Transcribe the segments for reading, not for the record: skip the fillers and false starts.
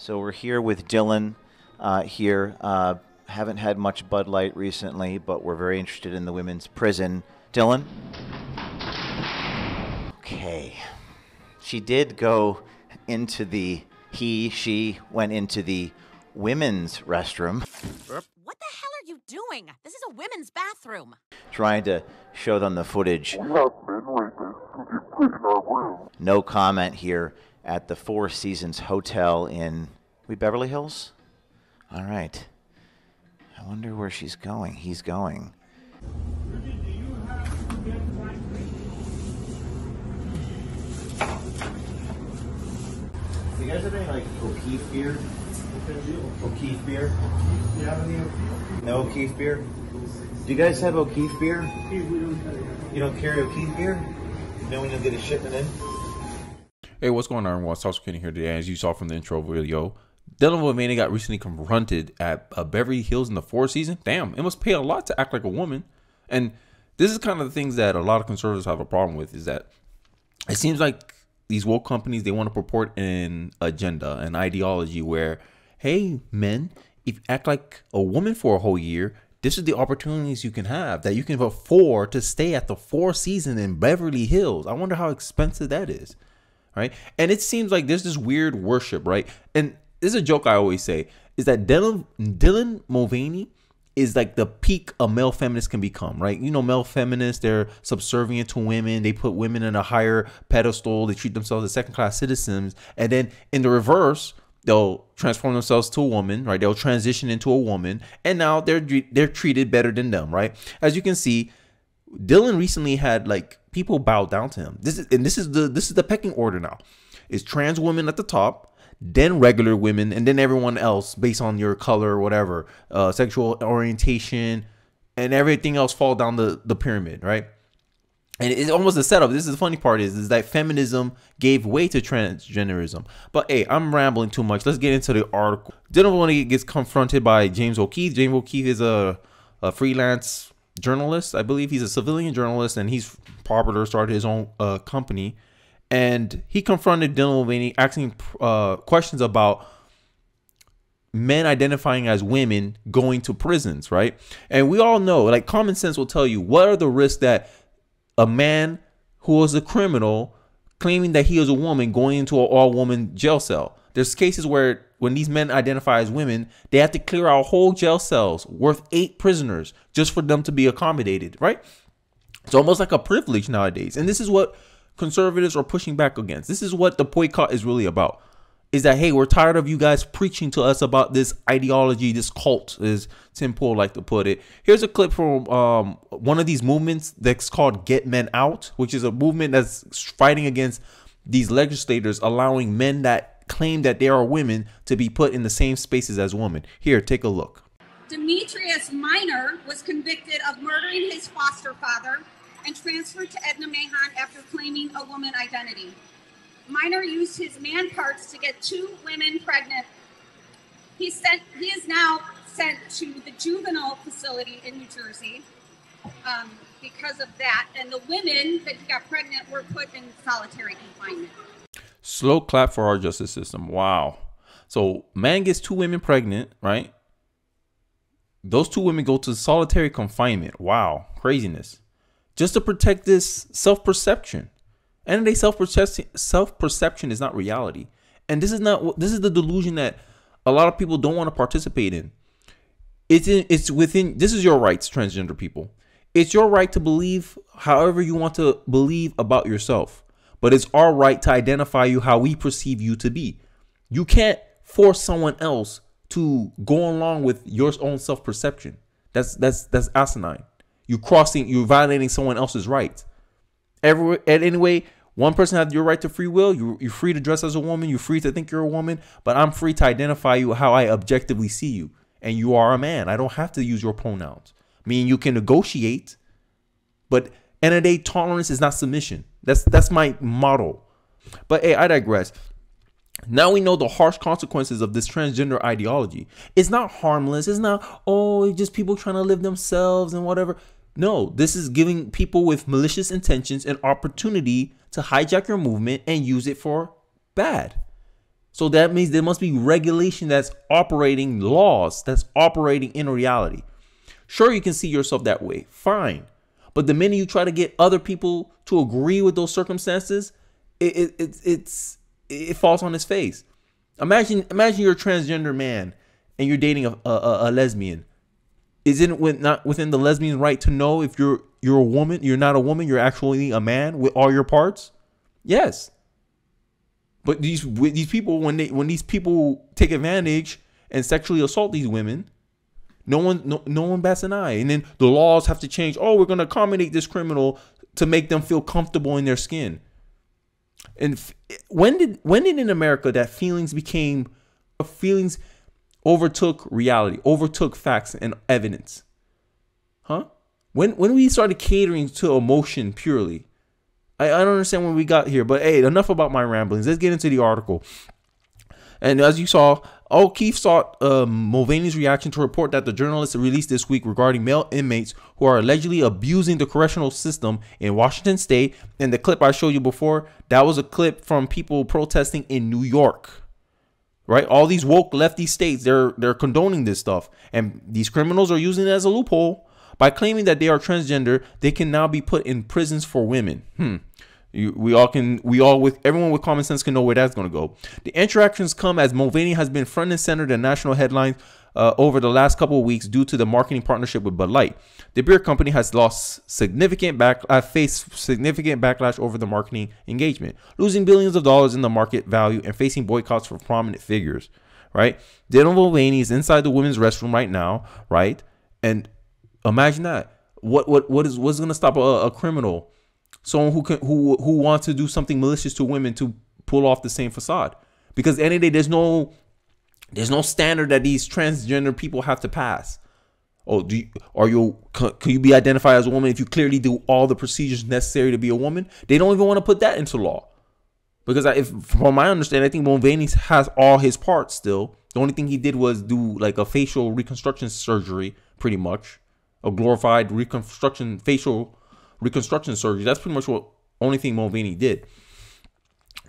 So we're here with Dylan here. Haven't had much Bud Light recently, but we're very interested in the women's prison. Dylan? Okay. She did go into she went into the women's restroom. What the hell are you doing? This is a women's bathroom. Trying to show them the footage. No comment here at the Four Seasons Hotel in Beverly Hills? All right. I wonder where she's going. He's going. Do you guys have any like O'Keefe beer? O'Keefe beer? You have any O'Keefe? No O'Keefe beer? Do you guys have O'Keefe beer? You don't carry O'Keefe beer? No one will get a shipment in? Hey, what's going on, everyone? Sauce Kenny here today. As you saw from the intro video, Dylan Mulvaney got recently confronted at Beverly Hills in the Four Seasons. Damn, it must pay a lot to act like a woman. And this is kind of the things that a lot of conservatives have a problem with, is that it seems like these woke companies, they want to purport an agenda, an ideology where, hey, men, if you act like a woman for a whole year, this is the opportunities you can have, that you can afford to stay at the Four Seasons in Beverly Hills. I wonder how expensive that is. Right. And it seems like there's this weird worship. Right. And this is a joke I always say, is that Dylan Mulvaney is like the peak a male feminist can become. Right. You know, male feminists, they're subservient to women. They put women in a higher pedestal. They treat themselves as second class citizens. And then in the reverse, they'll transform themselves to a woman. Right. They'll transition into a woman. And now they're treated better than them. Right. As you can see, Dylan recently had like people bow down to him. This is the pecking order now. It's trans women at the top, then regular women, and then everyone else based on your color or whatever, sexual orientation, and everything else fall down the pyramid, right? And it's almost a setup. This is the funny part is that feminism gave way to transgenderism. But hey, I'm rambling too much. Let's get into the article. Dylan Mulvaney gets confronted by James O'Keefe. James O'Keefe is a freelance journalist. I believe he's a civilian journalist, and he's popular, started his own company. And he confronted Dylan Mulvaney, asking questions about men identifying as women going to prisons, right? And we all know, like, common sense will tell you, what are the risks that a man who was a criminal claiming that he is a woman going into an all-woman jail cell? There's cases where when these men identify as women, they have to clear out whole jail cells worth 8 prisoners just for them to be accommodated, right? It's almost like a privilege nowadays. And this is what conservatives are pushing back against. This is what the boycott is really about. Is that, hey, we're tired of you guys preaching to us about this ideology, this cult, as Tim Pool like to put it. Here's a clip from one of these movements that's called Get Men Out, which is a movement that's fighting against these legislators allowing men that claim that they are women to be put in the same spaces as women. Here, take a look. Demetrius Minor was convicted of murdering his foster father and transferred to Edna Mahon after claiming a woman identity. Minor used his man parts to get 2 women pregnant. He is now sent to the juvenile facility in New Jersey because of that. And the women that he got pregnant were put in solitary confinement. Slow clap for our justice system. Wow. So man gets 2 women pregnant, right? Those 2 women go to solitary confinement. Wow. Craziness. Just to protect this self-perception. And they self-perception is not reality. And this is the delusion that a lot of people don't want to participate in. It's within, this is your rights, transgender people. It's your right to believe however you want to believe about yourself. But it's our right to identify you how we perceive you to be. You can't force someone else to go along with your own self-perception. That's asinine. You're violating someone else's rights. Anyway, one person has your right to free will. You're free to dress as a woman. You're free to think you're a woman. But I'm free to identify you how I objectively see you. And you are a man. I don't have to use your pronouns. Meaning you can negotiate, but end of the day, tolerance is not submission. That's my motto. But hey, I digress. Now we know the harsh consequences of this transgender ideology. It's not harmless. It's not, oh, it's just people trying to live themselves and whatever. No, this is giving people with malicious intentions an opportunity to hijack your movement and use it for bad. So that means there must be regulation that's operating, laws that's operating in reality. Sure, you can see yourself that way. Fine. But the minute you try to get other people to agree with those circumstances, it falls on its face. Imagine you're a transgender man and you're dating a lesbian. Isn't it not within the lesbian's right to know if you're a woman, you're not a woman, you're actually a man with all your parts? Yes. But these people, when these people take advantage and sexually assault these women, no one bats an eye. And then the laws have to change. Oh, we're going to accommodate this criminal to make them feel comfortable in their skin. And when did in America that feelings overtook reality, overtook facts and evidence? Huh? When we started catering to emotion purely? I don't understand when we got here, but hey, enough about my ramblings. Let's get into the article. And as you saw, O'Keefe sought Mulvaney's reaction to a report that the journalist released this week regarding male inmates who are allegedly abusing the correctional system in Washington state. And the clip I showed you before, that was a clip from people protesting in New York. Right? All these woke lefty states, they're condoning this stuff. And these criminals are using it as a loophole. By claiming that they are transgender, they can now be put in prisons for women. Everyone with common sense can know where that's going to go. The interactions come as Mulvaney has been front and center in national headlines over the last couple of weeks due to the marketing partnership with Bud Light. The beer company has faced significant backlash over the marketing engagement, losing billions of dollars in the market value and facing boycotts from prominent figures. Right? Dylan Mulvaney is inside the women's restroom right now. Right? And imagine that. What's going to stop a criminal? Someone who wants to do something malicious to women to pull off the same facade, because at the end of the day, there's no standard that these transgender people have to pass. Oh, can you be identified as a woman if you clearly do all the procedures necessary to be a woman? They don't even want to put that into law, because from my understanding, I think Mulvaney has all his parts still. The only thing he did was do like a facial reconstruction surgery, pretty much a glorified facial reconstruction surgery. That's pretty much what only thing Mulvaney did.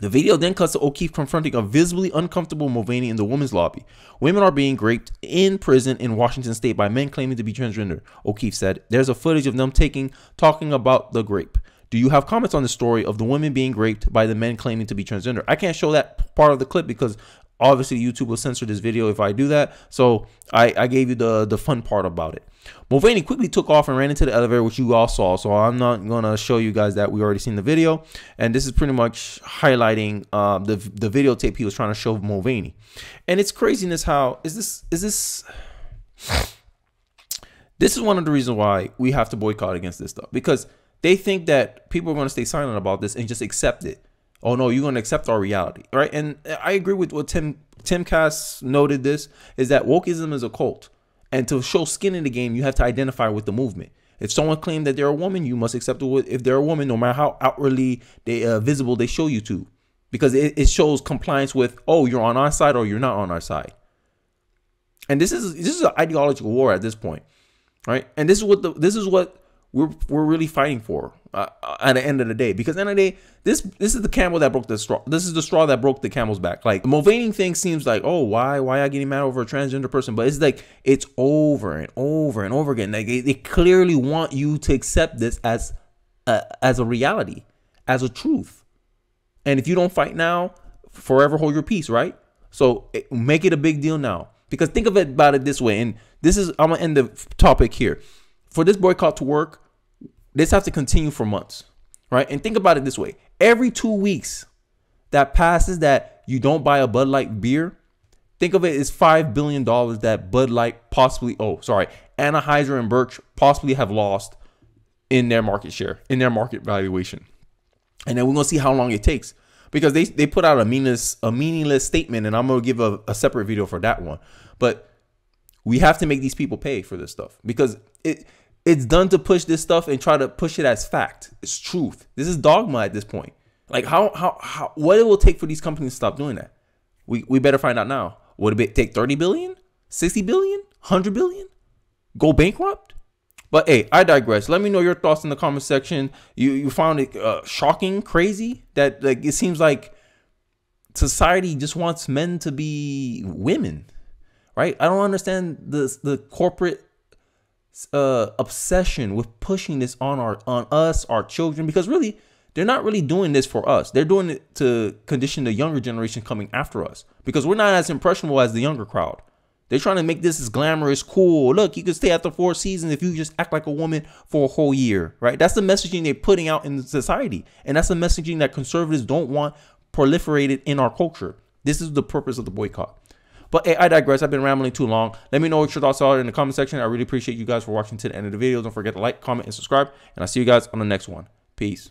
The video then cuts to O'Keefe confronting a visibly uncomfortable Mulvaney in the women's lobby. Women are being raped in prison in Washington state by men claiming to be transgender, O'Keefe said. There's a footage of them talking about the rape. Do you have comments on the story of the women being raped by the men claiming to be transgender? I can't show that part of the clip because obviously YouTube will censor this video if I do that. So I gave you the fun part about it. Mulvaney quickly took off and ran into the elevator, which you all saw. So I'm not going to show you guys that. We already seen the video. And this is pretty much highlighting the videotape he was trying to show Mulvaney. And it's craziness how this is one of the reasons why we have to boycott against this stuff, because they think that people are going to stay silent about this and just accept it. Oh no, you're going to accept our reality, right? And I agree with what Tim Cass noted. This is that wokeism is a cult. And to show skin in the game, you have to identify with the movement. If someone claimed that they're a woman, you must accept it if they're a woman, no matter how outwardly visible they show you to, because it shows compliance with, oh, you're on our side or you're not on our side. And this is an ideological war at this point, right? And this is what we're really fighting for at the end of the day, because at the end of the day, this is the camel that broke the straw. This is the straw that broke the camel's back. Like the Mulvaney thing seems like, oh, why are you getting mad over a transgender person? But it's like it's over and over and over again. Like they clearly want you to accept this as a reality, as a truth. And if you don't fight now, forever hold your peace, right? So make it a big deal now, because think of it about it this way. And I'm gonna end the topic here. For this boycott to work, this has to continue for months, right? And think about it this way. Every 2 weeks that passes that you don't buy a Bud Light beer, think of it as $5 billion that Bud Light Anheuser and Birch possibly have lost in their market share, in their market valuation. And then we're going to see how long it takes, because they put out a meaningless statement, and I'm going to give a separate video for that one. But we have to make these people pay for this stuff, because it's done to push this stuff and try to push it as fact. It's truth. This is dogma at this point. Like what it will take for these companies to stop doing that. We better find out now. Would it take 30 billion, 60 billion, 100 billion? Go bankrupt? But hey, I digress. Let me know your thoughts in the comment section. You found it shocking, crazy that like it seems like society just wants men to be women, right? I don't understand the corporate obsession with pushing this on us, our children, because really they're not really doing this for us. They're doing it to condition the younger generation coming after us, because we're not as impressionable as the younger crowd. They're trying to make this as glamorous, cool. Look, you can stay after 4 seasons if you just act like a woman for a whole year, right? That's the messaging they're putting out in society. And that's the messaging that conservatives don't want proliferated in our culture. This is the purpose of the boycott. But hey, I digress. I've been rambling too long. Let me know what your thoughts are in the comment section. I really appreciate you guys for watching to the end of the video. Don't forget to like, comment, and subscribe. And I'll see you guys on the next one. Peace.